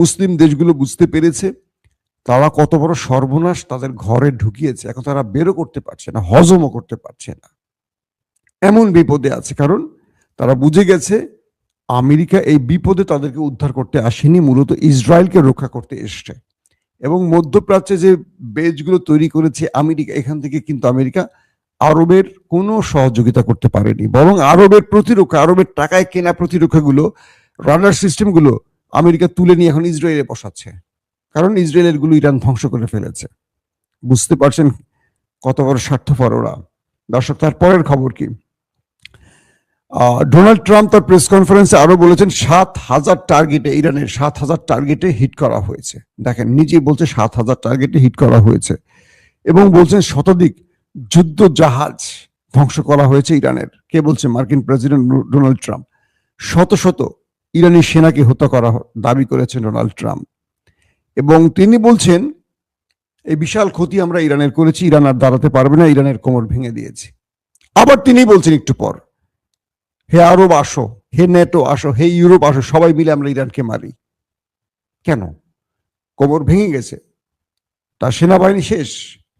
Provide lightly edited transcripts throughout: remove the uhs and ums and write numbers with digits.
মুসলিম দেশগুলো বুঝতে পেরেছে তারা কত বড় সর্বনাশ তাদের ঘরে ঢুকিয়েছে, এখন তারা বেরো করতে পারছে না, হজমও করতে পারছে না, এমন বিপদে আছে। কারণ তারা বুঝে গেছে আমেরিকা এই বিপদে তাদেরকে উদ্ধার করতে আসেনি, মূলত ইসরায়েলকে রক্ষা করতে এসছে। এবং মধ্যপ্রাচ্যে যে বেজগুলো তৈরি করেছে আমেরিকা, এখান থেকে কিন্তু আমেরিকা আরবের কোনো সহযোগিতা করতে পারেনি, বরং আরবের প্রতিরক্ষা, আরবের টাকায় কেনা প্রতিরক্ষাগুলো, রাডার সিস্টেমগুলো আমেরিকা তুলে নিয়ে এখন ইসরায়েলে বসাচ্ছে, কারণ ইসরায়েলের গুলো ইরান ধ্বংস করে ফেলেছে। বুঝতে পারছেন কত বড় স্বার্থপর ওরা। দর্শক, তারপরের খবর কি? ডোনাল্ড ট্রাম্প তার প্রেস কনফারেন্সে আরো বলেছেন 7,000 টার্গেটে, ইরানের 7,000 টার্গেটে হিট করা হয়েছে। দেখেন, নিজেই বলছে 7,000 টার্গেটে হিট করা হয়েছে, এবং বলছেন শতাধিক যুদ্ধ জাহাজ ধ্বংস করা হয়েছে ইরানের। কে বলছে? মার্কিন প্রেসিডেন্ট ডোনাল্ড ট্রাম্প। শত শত ইরানি সেনাকে হত্যা করা দাবি করেছেন ডোনাল্ড ট্রাম্প, এবং তিনি বলছেন এই বিশাল ক্ষতি আমরা ইরানের করেছি, ইরান আর দাঁড়াতে পারবে না, ইরানের কোমর ভেঙে দিয়েছি। আবার তিনি বলছেন একটু পর, হে আরব আসো, হে নেটো আসো, হে ইউরোপ আসো, সবাই মিলে আমরা ইরানকে মারি। কেন? কোমর ভেঙে গেছে, তার সেনাবাহিনী শেষ,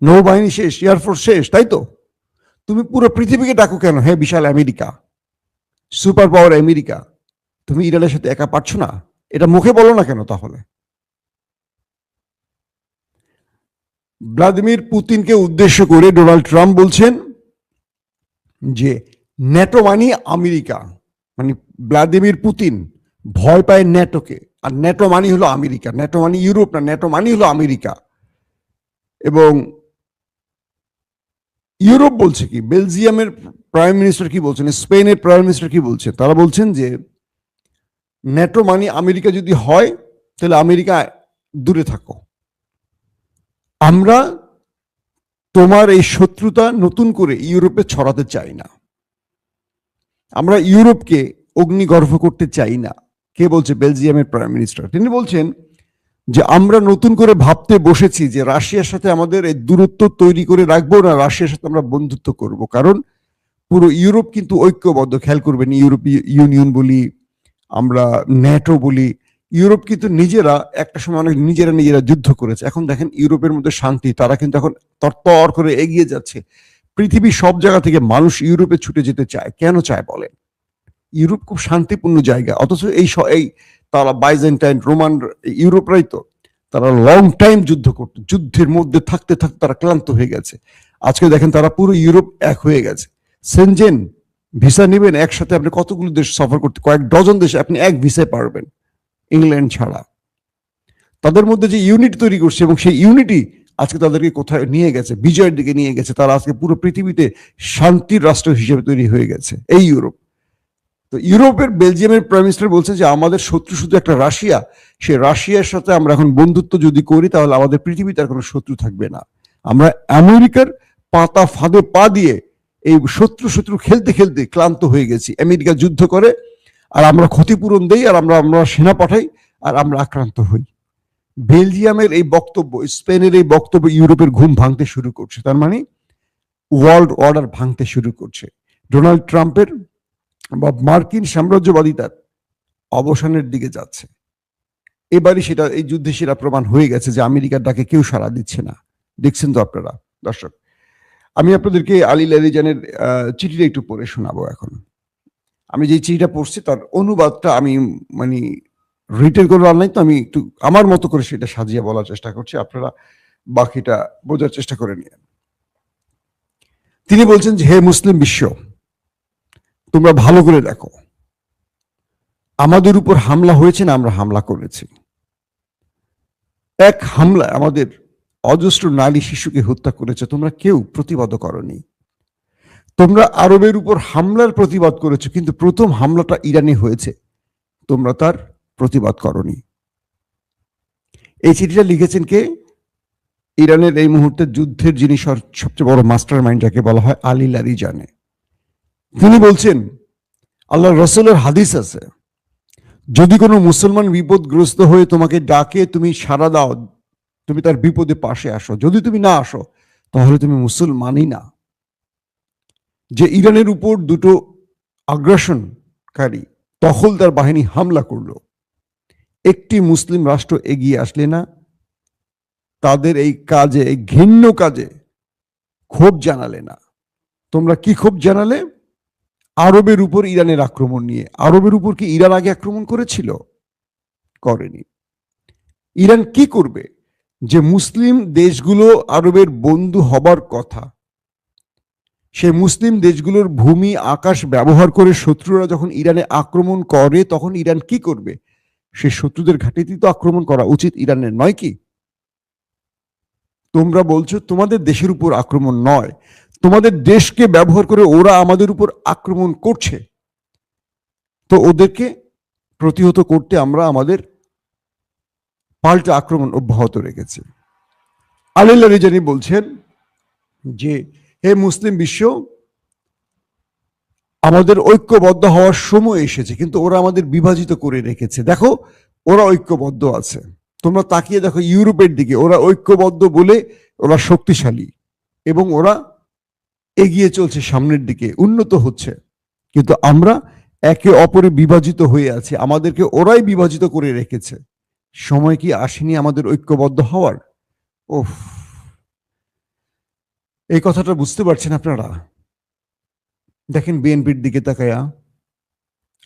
নৌবাহিনী শেষ, এয়ারফোর্স শেষ, তাই তো? তুমি পুরো পৃথিবীকে ডাকো কেন? হে বিশাল আমেরিকা, সুপার পাওয়ার আমেরিকা, তুমি ইরানের সাথে একা পারছো না? এটা মুখে বলো না কেন তাহলে? ভ্লাদিমির পুতিনকে উদ্দেশ্য করে ডোনাল্ড ট্রাম্প বলছেন যে ন্যাটো মানে আমেরিকা, মানে ভ্লাদিমির পুতিন ভয় পায় ন্যাটোকে, আর ন্যাটো মানে হলো আমেরিকা, ন্যাটো মানে ইউরোপ না, ন্যাটো মানে হলো আমেরিকা। এবং ইউরোপ বলছে কি, বেলজিয়ামের প্রাইম মিনিস্টার কি বলছেন, স্পেনের প্রাইম মিনিস্টার কি বলছে, তারা বলছেন যে ন্যাটো মানে আমেরিকা যদি হয় তাহলে আমেরিকা দূরে থাকো, আমরা তোমার এই শত্রুতা নতুন করে ইউরোপে ছড়াতে চাই না, আমরা ইউরোপকে অগ্নিগর্ভ করতে চাই না। কে বলছে? বেলজিয়ামের প্রাইম মিনিস্টার। তিনি বলছেন যে আমরা নতুন করে ভাবতে বসেছি যে রাশিয়ার সাথে আমাদের এই দূরত্ব তৈরি করে রাখবো না, রাশিয়ার সাথে আমরা বন্ধুত্ব করব, কারণ পুরো ইউরোপ কিন্তু ঐক্যবদ্ধ। খেয়াল করবেন, ইউরোপীয় ইউনিয়ন বলি, আমরা ন্যাটো বলি, ইউরোপ কিন্তু নিজেরা একটা সময় অনেক নিজেরা যুদ্ধ করেছে। এখন দেখেন ইউরোপের মধ্যে শান্তি, তারা কিন্তু এখন তরতর করে এগিয়ে যাচ্ছে। পৃথিবীর সব জায়গা থেকে মানুষ ইউরোপে ছুটে যেতে চায়। কেন চায় বলেন? ইউরোপ খুব শান্তিপূর্ণ জায়গা, অথচ এই তারা বাইজেন্টাইন রোমান ইউরোপরাই তো তারা লং টাইম যুদ্ধ করতো, যুদ্ধের মধ্যে থাকতে থাকতে তারা ক্লান্ত হয়ে গেছে। আজকে দেখেন তারা পুরো ইউরোপ এক হয়ে গেছে। সেনজেন ভিসা নেবেন, একসাথে আপনি কতগুলো দেশ সফর করতে, কয়েক ডজন দেশে আপনি এক ভিসায় পারবেন, ইংল্যান্ড ছাড়া। তাদের মধ্যে যে ইউনিটি তৈরি করছে, এবং সেই ইউনিটি আজকে তাদেরকে কোথায় নিয়ে গেছে? বিজয়ের দিকে নিয়ে গেছে। তারা আজকে পুরো পৃথিবীতে শান্তির রাষ্ট্র হিসেবে তৈরি হয়ে গেছে এই ইউরোপ। তো ইউরোপের বেলজিয়ামের প্রাইম মিনিস্টার বলছে যে আমাদের শত্রু শুধু একটা রাশিয়া, সে রাশিয়ার সাথে আমরা এখন বন্ধুত্ব যদি করি তাহলে আমাদের পৃথিবীতে আর কোনো শত্রু থাকবে না। আমরা আমেরিকার পাতা ফাঁদে পা দিয়ে এই শত্রু খেলতে খেলতে ক্লান্ত হয়ে গেছি। আমেরিকা যুদ্ধ করে আর আমরা ক্ষতিপূরণ দেই, আর আমরা সেনা পাঠাই, আর আমরা আক্রান্ত হই। বেলজিয়ামের এই বক্তব্য, স্পেনের এই বক্তব্য ইউরোপের ঘুম ভাঙতে শুরু করছে। তার মানে ওয়ার্ল্ড অর্ডার ভাঙতে শুরু করছে। ডোনাল্ড ট্রাম্পের বা মার্কিন সাম্রাজ্যবাদিতার অবসানের দিকে যাচ্ছে। এবারই সেটা, এই যুদ্ধে সেটা প্রমাণ হয়ে গেছে যে আমেরিকার ডাকে কেউ সাড়া দিচ্ছে না। দেখছেন তো আপনারা দর্শক। আমি আপনাদেরকে আলী লারিজানের চিঠিটা একটু পড়ে শোনাবো এখন। আমি যে চিঠিটা পড়ছি তার অনুবাদটা আমি মানে রিটেল করে নাই, তো আমি একটু আমার মতো করে সেটা সাজিয়ে বলার চেষ্টা করছি, আপনারা বাকিটা বোঝার চেষ্টা করে নিন। তিনি বলছেন যে হে মুসলিম বিশ্ব, তোমরা ভালো করে দেখো, আমাদের উপর হামলা হয়েছে না আমরা হামলা করেছি। এক হামলায় আমাদের অজস্র নারী শিশুকে হত্যা করেছে, তোমরা কেউ প্রতিবাদ করনি। তোমরা আরবের উপর হামলার প্রতিবাদ করেছো, কিন্তু প্রথম হামলাটা ইরানে হয়েছে, তোমরা তার প্রতিবাদ করনি। এই চিঠিটা লিখেছেন কে? ইরানের এই মুহূর্তে যুদ্ধের যিনি সবচেয়ে বড় মাস্টার মাইন্ড, যাকে বলা হয় আলী লারিজানে। তিনি বলছেন আল্লাহ রসুলের হাদিস আছে, যদি কোনো মুসলমান বিপদগ্রস্ত হয়ে তোমাকে ডাকে, তুমি সাড়া দাও, তুমি তার বিপদে পাশে আসো। যদি তুমি না আসো তাহলে তুমি মুসলমানই না। যে ইরানের উপর দুটো আগ্রাসনকারী দখলদার বাহিনী হামলা করলো, একটি মুসলিম রাষ্ট্র এগিয়ে আসলে না তাদের এই কাজে, এই ঘৃণ্য কাজে ক্ষোভ জানালে না। তোমরা কি ক্ষোভ জানালে? আরবের উপর ইরানের আক্রমণ নিয়ে। আরবের উপর কি ইরান আগে আক্রমণ করেছিল? করেনি। ইরান কি করবে? যে মুসলিম দেশগুলো আরবের বন্ধু হবার কথা, সেই মুসলিম দেশগুলোর ভূমি আকাশ ব্যবহার করে শত্রুরা যখন ইরানে আক্রমণ করে, তখন ইরান কি করবে? সে শত্রুদের ঘাঁটিতেই তো আক্রমণ করা উচিত ইরানের, নয় কি? তোমরা বলছো তোমাদের দেশের উপর আক্রমণ নয়, তোমাদের দেশকে ব্যবহার করে ওরা আমাদের উপর আক্রমণ করছে, তো ওদেরকে প্রতিহত করতে আমরা আমাদের পাল্টা আক্রমণ অব্যাহত রেখেছি। আলী লারিজানি বলছেন যে হে মুসলিম বিশ্ব, আমাদের ঐক্যবদ্ধ হওয়ার সময় এসেছে, কিন্তু ওরা আমাদের বিভাজিত করে রেখেছে। দেখো ওরা ঐক্যবদ্ধ আছে, তোমরা তাকিয়ে দেখো ইউরোপের দিকে, ওরা ঐক্যবদ্ধ বলে ওরা শক্তিশালী এবং ওরা এগিয়ে চলছে সামনের দিকে, উন্নত হচ্ছে, কিন্তু আমরা একে অপরে বিভাজিত হয়ে আছি, আমাদেরকে ওরাই বিভাজিত করে রেখেছে। সময় কি আসেনি আমাদের ঐক্যবদ্ধ হওয়ার? ওফ, এই কথাটা বুঝতে পারছেন আপনারা? দেখেন বিএনপির দিকে তাকায়া,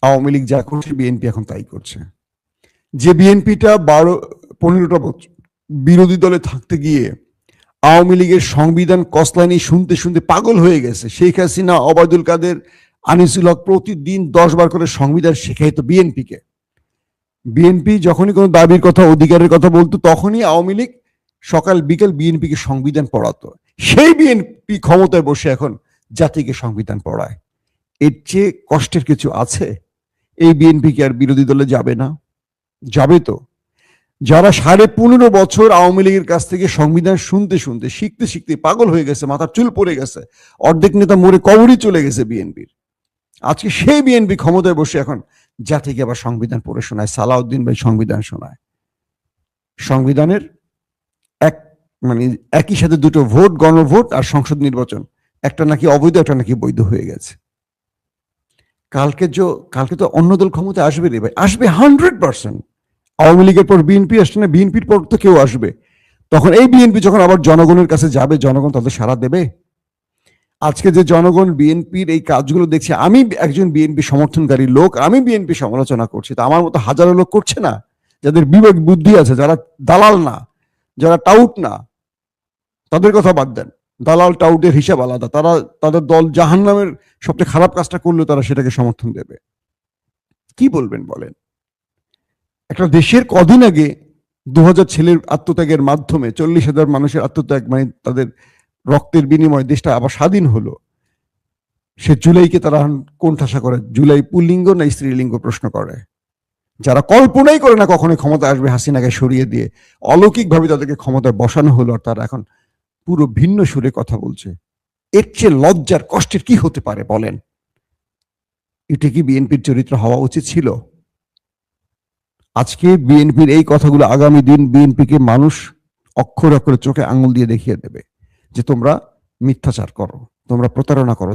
আওয়ামী লীগ যা করছে বিএনপি এখন তাই করছে। যে বিএনপিটা 15টা বছর বিরোধী দলে থাকতে গিয়ে আওয়ামী লীগের সংবিধান কসলানি শুনতে শুনতে পাগল হয়ে গেছে, শেখ হাসিনা, ওবায়দুল কাদের, আনিসুল হক প্রতিদিন 10 বার করে সংবিধান শেখাইতো বিএনপিকে। বিএনপি যখনই কোনো দাবির কথা, অধিকারের কথা বলতো, তখনই আওয়ামী লীগ সকাল বিকেল বিএনপিকে সংবিধান পড়াতো। সেই বিএনপি ক্ষমতায় বসে এখন জাতিকে সংবিধান পড়ায়। এর চেয়ে কষ্টের কিছু আছে? এই বিএনপি কি আর বিরোধী দলে যাবে না? যাবে তো। যারা 15.5 বছর আওয়ামী লীগের কাছ থেকে সংবিধান শুনতে শুনতে, শিখতে শিখতে পাগল হয়ে গেছে, মাথার চুল পড়ে গেছে, অর্ধেক নেতা মরে কবরই চলে গেছে বিএনপির, আজকে সেই বিএনপি ক্ষমতায় বসে এখন জাতিকে আবার সংবিধান পড়ে শোনায়, সালাউদ্দিন ভাই সংবিধান শোনায়। সংবিধানের এক মানে একই সাথে দুটো ভোট, গণভোট আর সংসদ নির্বাচন, একটা নাকি অবৈধ, একটা নাকি বৈধ হয়ে গেছে। কালকে তো অন্য দল ক্ষমতায় আসবে রে ভাই, আসবে 100%। আওয়ামী লীগের পর বিএনপি আসছে না, বিএনপির পর তো কেউ আসবে। তখন এই বিএনপি যখন আবার জনগণের কাছে যাবে, জনগণ তাদের সাড়া দেবে? আজকে যে জনগণ বিএনপির এই কাজগুলো দেখছে, আমি একজন বিএনপি সমর্থনকারী লোক, আমি বিএনপি সমালোচনা করছি, তা আমার মতো হাজারো লোক করছে না, যাদের বিবেক বুদ্ধি আছে, যারা দালাল না, যারা টাউট না, তাদের কথা বাদ দেন। দালাল টাউটের হিসাব আলাদা, তারা তাদের দল জাহান্নামের সবচেয়ে খারাপ কাজটা করলেও তারা সেটাকে সমর্থন দেবে। কি বলবেন বলেন? একটা দেশের কদিন আগে 2000 ছেলের আত্মত্যাগের মাধ্যমে 40,000 মানুষের আত্মত্যাগ, মানে তাদের রক্তের বিনিময়ে দেশটা আবার স্বাধীন হলো। সে জুলাইকে তারা কোণঠাসা করে, জুলাই পুল্লিঙ্গ না স্ত্রীলিঙ্গ প্রশ্ন করে। যারা কল্পনাই করে না কখনো ক্ষমতা আসবে হাসিনাকে সরিয়ে দিয়ে, অলৌকিকভাবে তাদেরকে ক্ষমতায় বসানো হলো, আর তারা এখন পুরো ভিন্ন সুরে কথা বলছে। এর চেয়ে লজ্জার কষ্টের কি হতে পারে বলেন? এটা কি বিএনপির চরিত্র হওয়া উচিত ছিল? আজকে বিএনপির এই কথাগুলো আগামী দিন বিএনপিকে মানুষ অক্ষরে অক্ষরে চোখে আঙুল দিয়ে দেখিয়ে দেবে যে তোমরা মিথ্যাচার করো, তোমরা প্রতারণা করো।